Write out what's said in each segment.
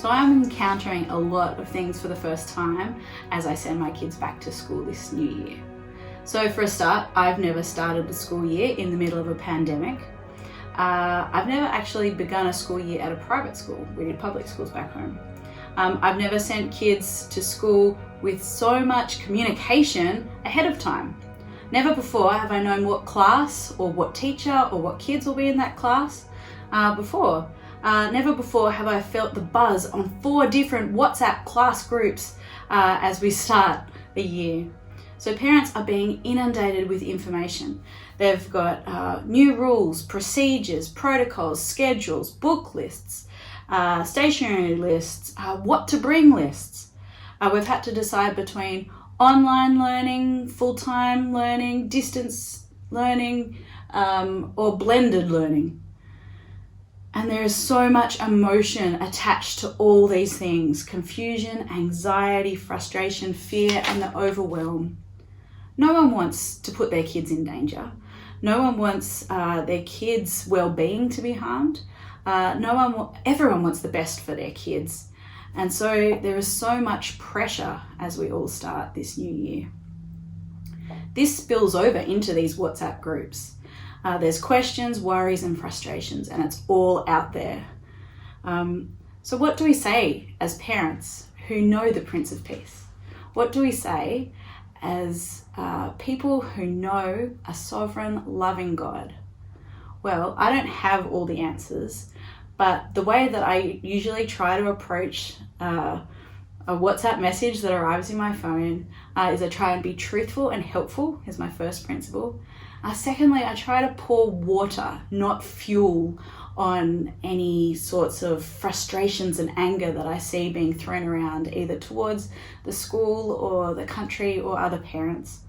So I'm encountering a lot of things for the first time as I send my kids back to school this new year. So for a start, I've never started the school year in the middle of a pandemic. I've never actually begun a school year at a private school. We did public schools back home. I've never sent kids to school with so much communication ahead of time. Never before have I known what class or what teacher or what kids will be in that class before. Never before have I felt the buzz on 4 different WhatsApp class groups as we start the year. So parents are being inundated with information. They've got new rules, procedures, protocols, schedules, book lists, stationery lists, what to bring lists. We've had to decide between online learning, full-time learning, distance learning, or blended learning. And there is so much emotion attached to all these things: confusion, anxiety, frustration, fear, and the overwhelm. No one wants to put their kids in danger. No one wants their kids' well-being to be harmed. Everyone wants the best for their kids. And so there is so much pressure as we all start this new year. This spills over into these WhatsApp groups. There's questions, worries, and frustrations, and it's all out there. So what do we say as parents who know the Prince of Peace? What do we say as people who know a sovereign, loving God? Well, I don't have all the answers, but the way that I usually try to approach a WhatsApp message that arrives in my phone is I try and be truthful and helpful is my first principle. Secondly, I try to pour water, not fuel, on any sorts of frustrations and anger that I see being thrown around, either towards the school or the country or other parents.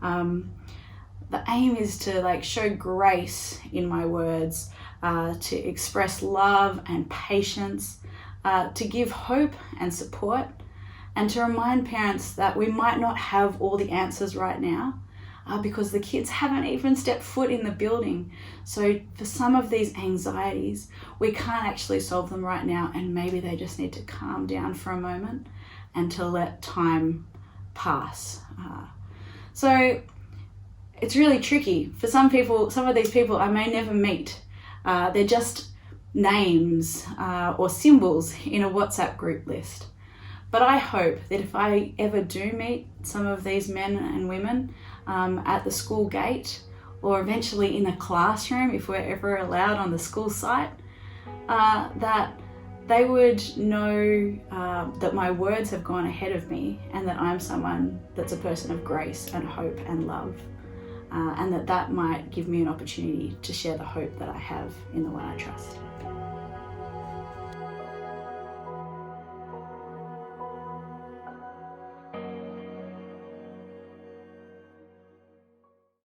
The aim is to show grace in my words, to express love and patience, to give hope and support, and to remind parents that we might not have all the answers right now, because the kids haven't even stepped foot in the building. So for some of these anxieties, we can't actually solve them right now, and maybe they just need to calm down for a moment and to let time pass. So it's really tricky. For some people, some of these people I may never meet. They're just names or symbols in a WhatsApp group list. But I hope that if I ever do meet some of these men and women at the school gate, or eventually in a classroom, if we're ever allowed on the school site, that they would know that my words have gone ahead of me, and that I'm someone that's a person of grace and hope and love, and that might give me an opportunity to share the hope that I have in the one I trust.